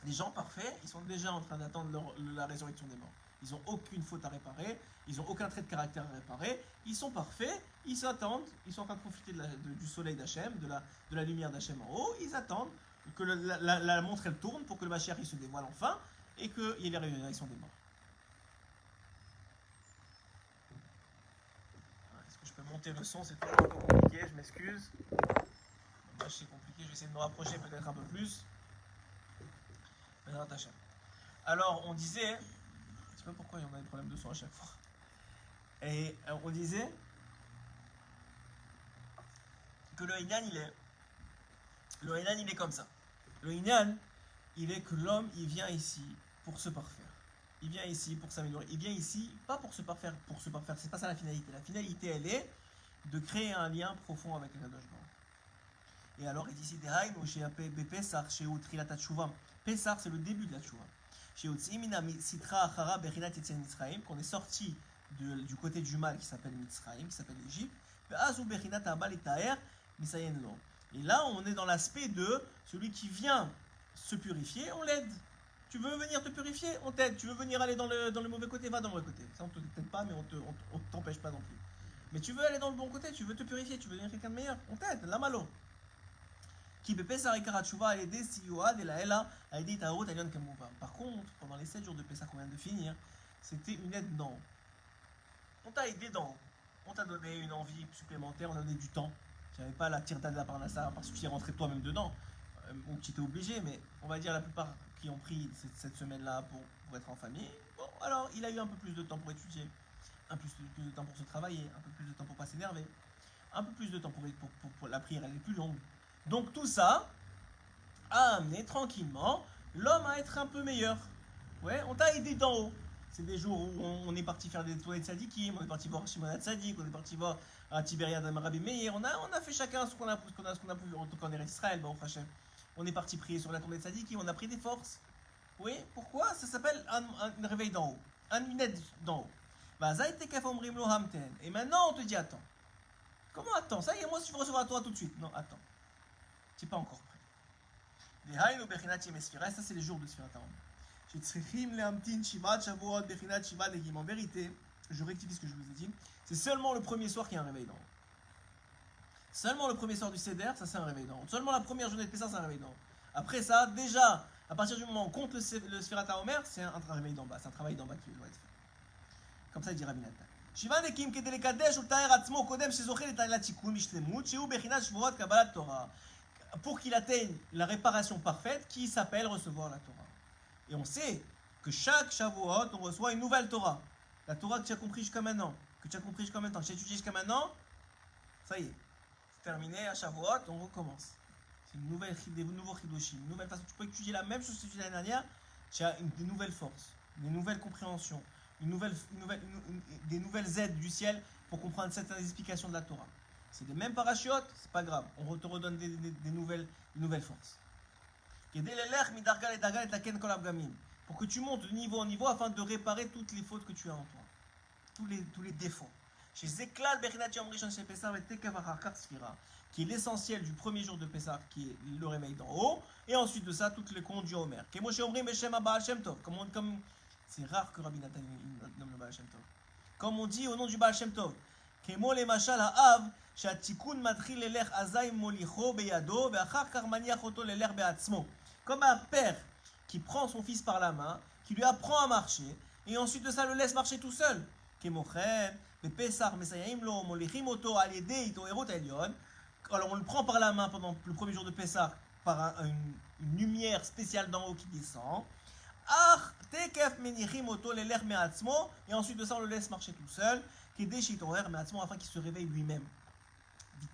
Les gens parfaits, ils sont déjà en train d'attendre la résurrection des morts. Ils n'ont aucune faute à réparer, ils n'ont aucun trait de caractère à réparer, ils sont parfaits, ils s'attendent, ils sont en train de profiter du soleil d'Hachem, de la lumière d'Hachem en haut, ils attendent que la montre elle tourne pour que le Mashiach il se dévoile enfin et qu'il y ait la résurrection des morts. Est-ce que je peux monter le son? C'est toujours un peu compliqué, je m'excuse. C'est compliqué, je vais essayer de me rapprocher peut-être un peu plus. Alors on disait, je sais pas pourquoi il y en a des problèmes de son à chaque fois. Et on disait que le Inyan il est comme ça. Le Inyan, il est que l'homme il vient ici pour se parfaire. Il vient ici pour s'améliorer. Il vient ici pas pour se parfaire, c'est pas ça la finalité. La finalité elle est de créer un lien profond avec le Kadosh Baruch Hu. Et alors il dit ici Dehainu chez Pesach chez Trilat Tshuva. Pesach c'est le début de la Tshuva. Qu'on est sorti du côté du mal qui s'appelle Mitzrayim, qui s'appelle l'Égypte. Et là, on est dans l'aspect de celui qui vient se purifier, on l'aide. Tu veux venir te purifier, on t'aide. Tu veux venir aller dans le mauvais côté, va dans le mauvais côté. Ça, on ne t'aide pas, mais on ne t'empêche pas non plus. Mais tu veux aller dans le bon côté, tu veux te purifier, tu veux devenir quelqu'un de meilleur, on t'aide, la malo. Par contre, pendant les 7 jours de Pessah qu'on vient de finir, c'était une aide d'en haut. On t'a aidé d'en haut. On t'a donné une envie supplémentaire, on t'a donné du temps. Tu n'avais pas la tirta de la parnassa parce que tu y es rentré toi-même dedans, ou que tu étais obligé, mais on va dire la plupart qui ont pris cette semaine-là pour être en famille, bon, alors il a eu un peu plus de temps pour étudier, un peu plus de temps pour se travailler, un peu plus de temps pour pas s'énerver, un peu plus de temps pour la prière, elle est plus longue. Donc tout ça a amené tranquillement l'homme à être un peu meilleur. Ouais, on t'a aidé d'en haut. C'est des jours où on est parti faire des toilettes sadikim, on est parti voir Shimon Hatzadik, on est parti voir à Tibériade Rabbi Meir, on a fait chacun ce qu'on a pu, en tout cas en Israël, Baruch Hashem. On est parti prier sur la tombée de Sadikim, on a pris des forces. Oui, pourquoi? Ça s'appelle un réveil d'en haut, une aide d'en haut. Et maintenant on te dit attends. Comment attends? Ça y est, moi si je veux recevoir la Torah tout de suite. Non, attends. Tu n'es pas encore prêt. Ça c'est les jours de Sfirat HaOmer. En vérité, je rectifie ce que je vous ai dit, c'est seulement le premier soir qu'il y a un réveil d'en haut. Seulement le premier soir du Seder, ça c'est un réveil d'en haut. Seulement la première journée de Pessah, c'est un réveil d'en haut. Après ça, déjà, à partir du moment où on compte le Sfirat HaOmer, c'est un réveil d'en bas, c'est un travail d'en bas qui doit être fait. Comme ça, il dit Rabbi Nathan. שבעה נקים כדי לקדש ולתאר עצמו קודם שזוכה לתיקון בשלמות שהוא בחינת שבועות קבלת תורה, pour qu'il atteigne la réparation parfaite qui s'appelle recevoir la Torah. Et on sait que chaque Shavuot, on reçoit une nouvelle Torah. La Torah que tu as compris jusqu'à maintenant, que tu as étudié jusqu'à maintenant, ça y est, c'est terminé, à Shavuot, on recommence. C'est des nouveaux Chidoshim, une nouvelle façon. Tu peux étudier la même chose que tu étudiais l'année dernière, tu as des nouvelles forces, des nouvelles compréhensions, des nouvelles aides du ciel pour comprendre certaines explications de la Torah. C'est des mêmes parachutes, c'est pas grave, on te redonne des nouvelles forces. Pour que tu montes de niveau en niveau afin de réparer toutes les fautes que tu as en toi, tous les défauts. Chez Zeklal Bechinat Yom Rishon Shel Pesach et Tekav Achar Sfira, qui est l'essentiel du premier jour de Pesach, qui est le réveil d'en haut, et ensuite de ça, toutes les comptes du Homer. Comme c'est rare que Rabbi Nathan nomme le Baal Shem Tov. Comme on dit au nom du Baal Shem Tov, כמו למשל האב שהתיקון מתחיל ללך אזי מוליכו בידו ואחר כך מניח אותו ללך בעצמו. Comme un père qui prend son fils par la main, qui lui apprend à marcher, et ensuite de ça le laisse marcher tout seul. כמו כן, בפסח מסייעים לו, מוליכים אותו על ידי התעוררות העליון. Alors on le prend par la main pendant le premier jour de Pessah par une lumière spéciale d'en haut qui descend. Et ensuite de ça on le laisse marcher tout seul afin qu'il se réveille lui-même. Et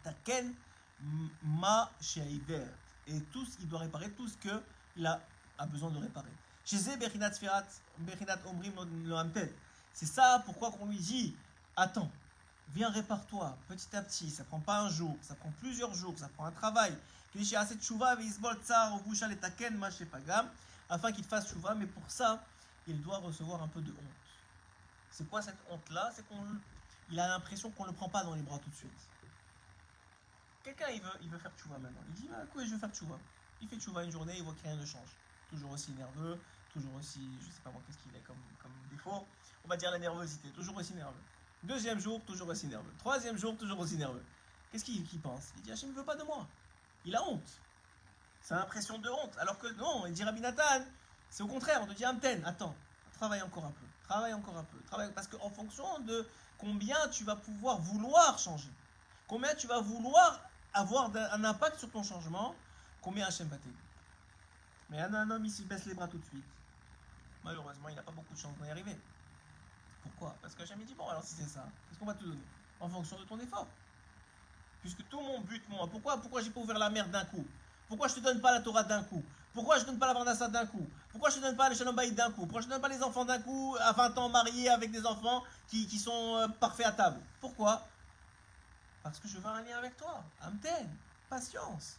il doit réparer tout ce qu'il a besoin de réparer. C'est ça pourquoi qu'on lui dit attends, viens répare-toi petit à petit, ça prend pas un jour, ça prend plusieurs jours, ça prend un travail. Afin qu'il fasse chouva, mais pour ça, il doit recevoir un peu de honte. C'est quoi cette honte-là? C'est qu'il a l'impression qu'on ne le prend pas dans les bras tout de suite. Quelqu'un, il veut faire chouva maintenant. Il dit, quoi, je veux faire chouva. Il fait chouva une journée, il voit que rien ne change. Toujours aussi nerveux, toujours aussi, je sais pas moi qu'est-ce qu'il est comme défaut, on va dire la nervosité, toujours aussi nerveux. Deuxième jour, toujours aussi nerveux. Troisième jour, toujours aussi nerveux. Qu'est-ce qu'il pense? Il dit Hachem ne veut pas de moi. Il a honte. C'est l'impression de honte. Alors que non, il dit Rabbi Nathan, c'est au contraire, on te dit Amten, attends, travaille encore un peu, travaille encore un peu, travaille, parce qu'en fonction de combien tu vas pouvoir vouloir changer, combien tu vas vouloir avoir un impact sur ton changement, combien Hachem va t'aider. Mais un homme ici baisse les bras tout de suite. Malheureusement, il n'a pas beaucoup de chance d'y arriver. Pourquoi? Parce qu'Hachem dit bon, alors si c'est ça, qu'est-ce qu'on va te donner? En fonction de ton effort. Puisque tout mon but, moi, pourquoi j'ai pas ouvert la mer d'un coup? Pourquoi je te donne pas la Torah d'un coup? Pourquoi je donne pas la Parnassa d'un coup? Pourquoi je te donne pas le Shalom Bayit d'un coup? Pourquoi je te donne pas les enfants d'un coup à 20 ans mariés avec des enfants qui sont parfaits à table? Pourquoi? Parce que je veux un lien avec toi. Amten, patience.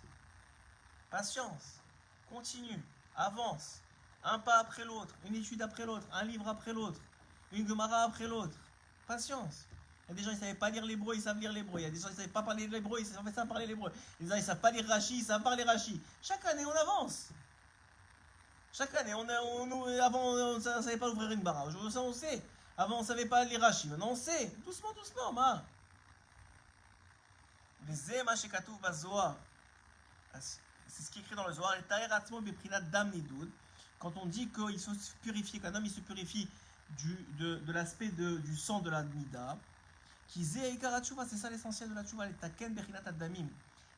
Patience. Continue, avance. Un pas après l'autre, une étude après l'autre, un livre après l'autre, une Gemara après l'autre. Patience. Il y a des gens qui ne savaient pas lire l'hébreu, ils savent lire l'hébreu. Il y a des gens qui ne savaient pas parler l'hébreu, ils savent parler l'hébreu. Il y a des gens qui ne savent pas lire Rashi, ils savent parler Rashi. Chaque année, on avance. Chaque année, avant, on ne savait pas ouvrir une bara. Aujourd'hui, on sait. Avant, on ne savait pas lire Rashi. Maintenant, on sait. Doucement, doucement, ma. C'est ce qui est écrit dans le Zohar. Quand on dit qu'il faut se purifier, qu'un homme il se purifie de l'aspect du sang de la Nida, c'est ça l'essentiel de la tchouva,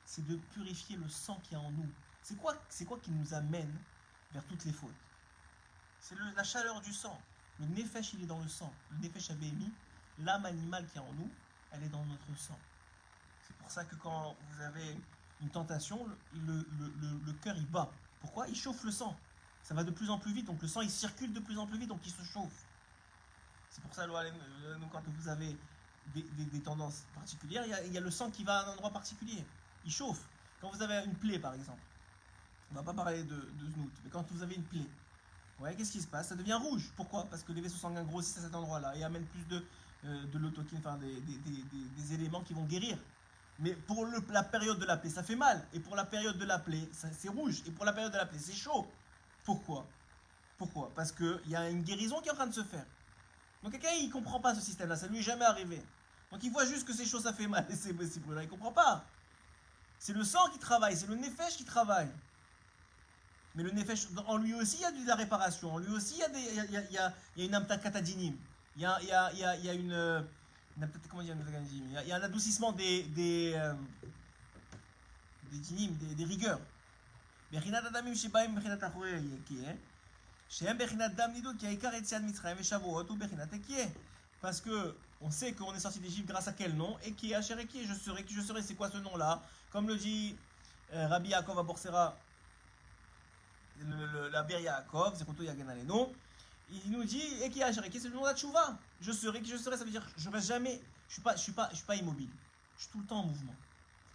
c'est de purifier le sang qui est en nous. C'est quoi qui nous amène vers toutes les fautes? C'est la chaleur du sang. Le nefesh, il est dans le sang. Le nefesh abémi, l'âme animale qui est en nous, elle est dans notre sang. C'est pour ça que quand vous avez une tentation, le cœur il bat. Pourquoi? Il chauffe le sang. Ça va de plus en plus vite, donc le sang il circule de plus en plus vite, donc il se chauffe. C'est pour ça, quand vous avez des tendances particulières, il y a le sang qui va à un endroit particulier. Il chauffe. Quand vous avez une plaie, par exemple, on ne va pas parler de znout, mais quand vous avez une plaie, ouais, qu'est-ce qui se passe? Ça devient rouge. Pourquoi? Parce que les vaisseaux sanguins grossissent à cet endroit-là et amènent plus de l'autoquine, enfin des éléments qui vont guérir. Mais pour la période de la plaie, ça fait mal. Et pour la période de la plaie, c'est rouge. Et pour la période de la plaie, c'est chaud. Pourquoi? Parce qu'il y a une guérison qui est en train de se faire. Donc quelqu'un, il ne comprend pas ce système-là. Ça ne lui est jamais arrivé. Donc il voit juste que c'est chaud, ça fait mal. Et c'est brûlant. Il ne comprend pas. C'est le sang qui travaille. C'est le nefesh qui travaille. Mais le nefesh, en lui aussi, il y a de la réparation. En lui aussi, il y a une amtakatadinim. Il y a une... Comment dire, il y a un adoucissement des rigueurs. Parce que on sait qu'on est sorti d'Égypte grâce à quel nom? Eki, Asher Eki, je serai, c'est quoi ce nom-là? Comme le dit Rabbi Yaakov à Borsera, la Bir Yaakov, c'est Koto Yagen Aleno. Il nous dit Eki Asher Eki, c'est le nom de la tchouva. Je serai, ça veut dire je reste jamais, je suis pas immobile. Je suis tout le temps en mouvement.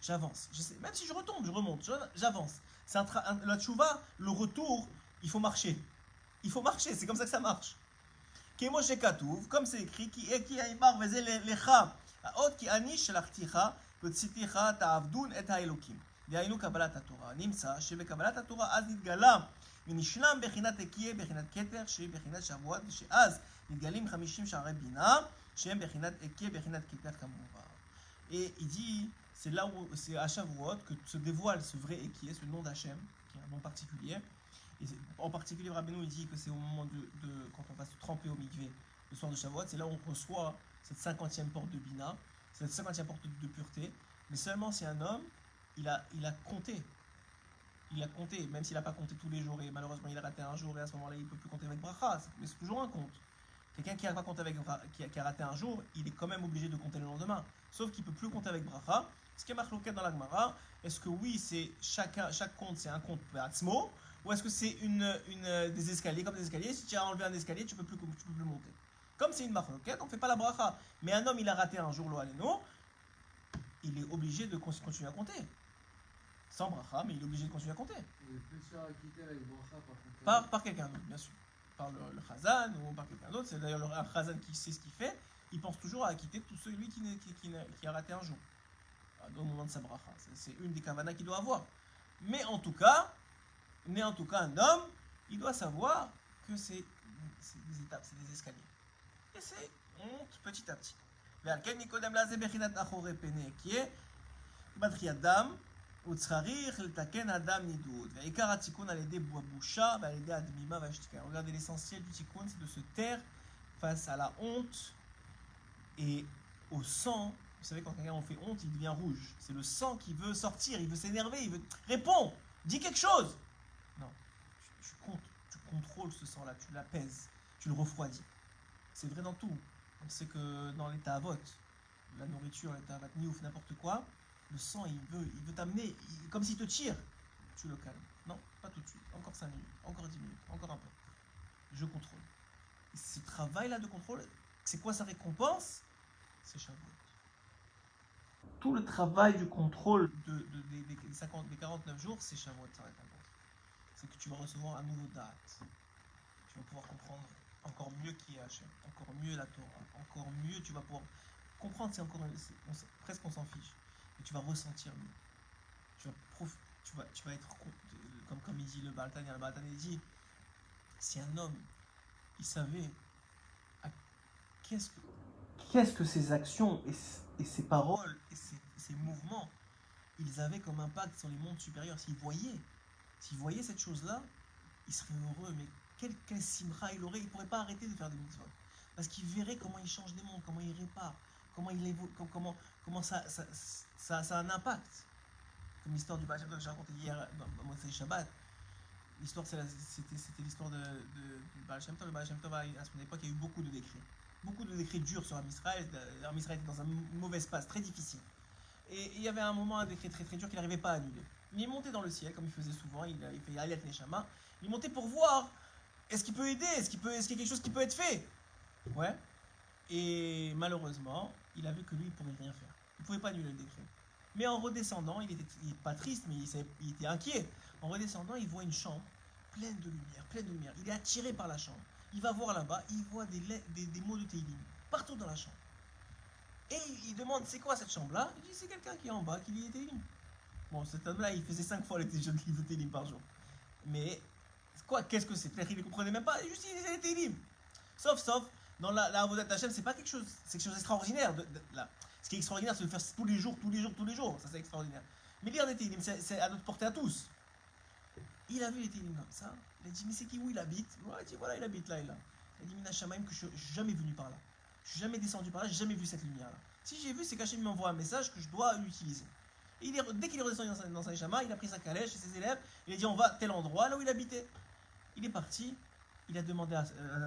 J'avance. Même si je retombe, je remonte, j'avance. La tchouva, le retour, il faut marcher. Il faut marcher, c'est comme ça que ça marche. Kemoshe Katouv, comme c'est écrit, qui aimar vezel lecha, haot ki ani shelachticha, vetziticha ta'avdun et ha'elokim. דהיינו קבלת התורה. נמצא שבקבלת התורה אז נתגלה ונשלם בחינת הקייה, בחינת כתר, שהיא בחינת שבועות, ושאז נתגלים 50 שערי בינה, שהם בחינת הקייה, בחינת כתר כמובן. Et il dit, c'est là où c'est à Shavuot que se dévoile ce vrai Ekié, ce nom d'Hachem, qui est un nom particulier. Et en particulier, Rabbeinu il dit que c'est au moment quand on va se tremper au mikvé, le soir de Shavuot, c'est là où on reçoit cette 50e porte de Bina, cette 50e porte de pureté, mais seulement si un homme, il a compté. Il a compté, même s'il n'a pas compté tous les jours, et malheureusement il a raté un jour, et à ce moment-là il ne peut plus compter avec bracha, mais c'est toujours un compte. Quelqu'un qui n'a pas compté qui a raté un jour, il est quand même obligé de compter le lendemain. Sauf qu'il ne peut plus compter avec bracha. Ce qui est marqué dans la Gemara, est-ce que oui, c'est chaque compte, c'est un compte atzmo, ou est-ce que c'est des escaliers, comme des escaliers, si tu as enlevé un escalier, tu ne peux plus monter. Comme c'est une marloquette, on ne fait pas la bracha. Mais un homme, il a raté un jour, lo aleno, il est obligé de continuer à compter. Sans bracha, mais il est obligé de continuer à compter. Il peut se faire acquitter avec bracha par quelqu'un d'autre, bien sûr. Par le chazan ou par quelqu'un d'autre. C'est d'ailleurs un chazan qui sait ce qu'il fait. Il pense toujours à acquitter tout celui qui a raté un jour. Au moment de sa bracha. C'est une des kavanas qu'il doit avoir. Mais en tout cas, un homme, il doit savoir que c'est des étapes, c'est des escaliers. Et c'est monte petit à petit. Ve'alken mikodem la'azeh bechinat achorei peneh, qui est batri adam utzarich letaken adam nidud. Ve'ikar hatikun al yedei boucha ve'al yedei admima ve'ashtika. Regardez, l'essentiel du tikkun, c'est de se taire face à la honte et au sang. Vous savez, quand quelqu'un en fait honte, il devient rouge. C'est le sang qui veut sortir, il veut s'énerver, il veut répondre, dis quelque chose. Non, tu contrôles ce sang-là, tu l'apaises, tu le refroidis. C'est vrai dans tout. On sait que dans l'état avot, la nourriture, l'état avot, niouf, n'importe quoi, le sang, il veut t'amener, comme s'il te tire. Tu le calmes. Non, pas tout de suite. Encore 5 minutes, encore 10 minutes, encore un peu. Je contrôle. Et ce travail-là de contrôle, c'est quoi sa récompense? C'est Shavuot. Tout le travail du contrôle des 49 jours, c'est Shavuot, sa récompense. C'est que tu vas recevoir un nouveau date. Tu vas pouvoir comprendre encore mieux qui est Hachem, encore mieux la Torah, encore mieux tu vas pouvoir comprendre, presque on s'en fiche, mais tu vas ressentir mieux. Tu vas être, comme il dit le Baal Tanya, il dit, si un homme, il savait qu'est-ce que ses actions et ses paroles et ses mouvements, ils avaient comme impact sur les mondes supérieurs, s'il voyait cette chose-là, il serait heureux, mais quel simra il aurait, il ne pourrait pas arrêter de faire des mitzvot. Parce qu'il verrait comment il change des mondes, comment il répare, comment il évolue, comment ça a un impact. Comme l'histoire du Baal Shem Tov que j'ai raconté hier dans Motzei Shabbat. L'histoire, c'était l'histoire du Baal Shem Tov. Le Baal Shem Tov, à son époque, il y a eu beaucoup de décrets durs sur Israël. Israël était dans un mauvais espace, très difficile. Et il y avait un moment, un décret très très dur qu'il n'arrivait pas à annuler. Il est monté dans le ciel, comme il faisait souvent, il fait Aliyat Neshama. Il est monté pour voir, est-ce qu'il peut aider, est-ce qu'il y a quelque chose qui peut être fait. Ouais. Et malheureusement, il a vu que lui, il ne pourrait rien faire. Il ne pouvait pas annuler le décret. Mais en redescendant, il était pas triste, mais il était inquiet. En redescendant, il voit une chambre pleine de lumière. Il est attiré par la chambre. Il va voir là-bas, il voit des mots de Teilim partout dans la chambre. Et il demande, c'est quoi cette chambre-là? Il dit, c'est quelqu'un qui est en bas, qui lit les Teilim. Bon, cet homme-là, il faisait 5 fois les livres de Teilim par jour. Mais, qu'est-ce que c'est? Peut-être qu'il ne comprenait même pas, juste il lisait les Teilim. Sauf, dans la Avodat Hashem, c'est pas quelque chose d'extraordinaire. Ce qui est extraordinaire, c'est de le faire tous les jours. Ça, c'est extraordinaire. Mais lire des Teilim, c'est à notre portée à tous. Il a vu les Teilim comme ça. Il a dit, mais c'est qui, où il habite? Ouais, il dit, voilà, il habite là et là. Il a dit, Mina Shamaim, que je ne suis jamais venu par là. Je suis jamais descendu par là, j'ai jamais vu cette lumière-là. Si j'ai vu, c'est qu'Hachem m'envoie un message que je dois l'utiliser. Et dès qu'il est redescendu dans sa Neshama, il a pris sa calèche et ses élèves, il a dit, on va à tel endroit, là où il habitait. Il est parti, il a demandé à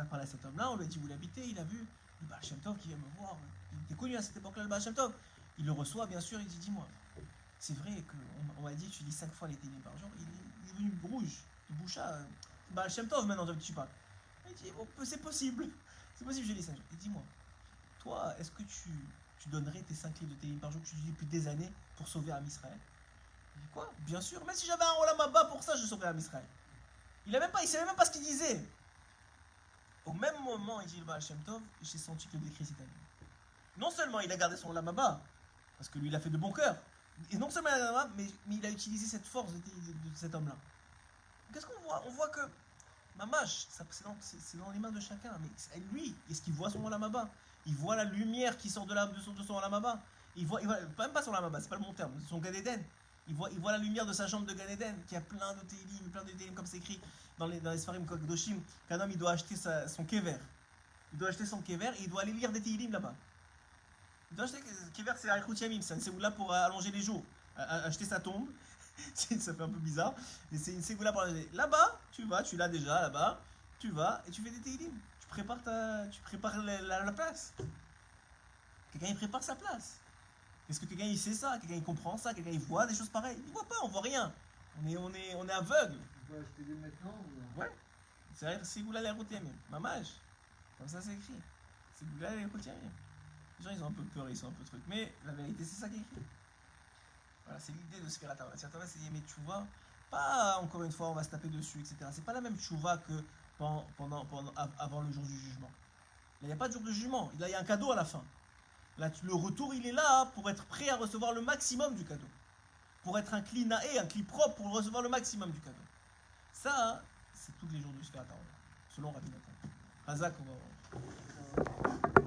parler à cet homme-là, on lui a dit où il habitait, il a vu le Baal Shem Tov qui vient me voir. Il était connu à cette époque-là, le Baal Shem Tov. Il le reçoit, bien sûr, il dit, dis-moi, c'est vrai qu'on m'a dit, tu lis 5 fois les Teilim par jour, il est devenu rouge, du boucha, Baal Shem Tov maintenant, tu parles. Il dit, oh, c'est possible, je lis 5 jours. Il dit, dis-moi, toi, est-ce que tu donnerais tes 5 livres de Teilim par jour que tu lis depuis des années pour sauver Am Israël? Il dit, quoi? Bien sûr, même si j'avais un Olam Haba pour ça, je sauverais Am Israël. Il ne savait même pas ce qu'il disait. Au même moment, il dit le Baal Shem Tov, j'ai senti que le décret s'est annulé. Non seulement il a gardé son Olam Haba, parce que lui il a fait de bon cœur, et non seulement il a gardé son Olam Haba, mais il a utilisé cette force de cet homme-là. Qu'est-ce qu'on voit? On voit que Mamash, c'est dans les mains de chacun, mais lui, est-ce qu'il voit son Olam Haba? Il voit la lumière qui sort de son Olam Haba. Il voit même pas son Olam Haba, c'est pas le bon terme, son Gan Eden. Il voit la lumière de sa chambre de Gan Eden, qui a plein de Teilim, comme c'est écrit dans les Sfarim Kodoshim, qu'un homme il doit acheter son kever. Il doit acheter son kever et il doit aller lire des Teilim là-bas. Il doit acheter kever, c'est Arichut Yamim, c'est une ségoula pour allonger les jours. Acheter sa tombe, ça fait un peu bizarre, mais c'est une ségoula pour allonger. Là-bas, tu l'as déjà là-bas, tu vas et tu fais des Teilim. Tu prépares la place. Quelqu'un il prépare sa place. Est-ce que quelqu'un il sait ça? Quelqu'un il comprend ça? Quelqu'un il voit des choses pareilles? Il voit pas, on voit rien. On est aveugle. On peut acheter des maintenant ou... Ouais. C'est Goula les Routiamim. Mamage. Comme ça c'est écrit. C'est Goula les Routiamim. Les gens ils ont un peu peur, ils sont un peu trucs. Mais la vérité c'est ça qui est écrit. Voilà, c'est l'idée de Sfirat Hava. Sfirat Hava c'est aimer tchouva. Pas encore une fois on va se taper dessus, etc. C'est pas la même tchouva que avant le jour du jugement. Là il n'y a pas de jour de jugement. Là il y a un cadeau à la fin. Là, le retour, il est là pour être prêt à recevoir le maximum du cadeau. Pour être un cli naé, un cli propre pour recevoir le maximum du cadeau. Ça, c'est tous les jours du Sfirat Hava. selon Rabbi Nathan. Razak, on va voir.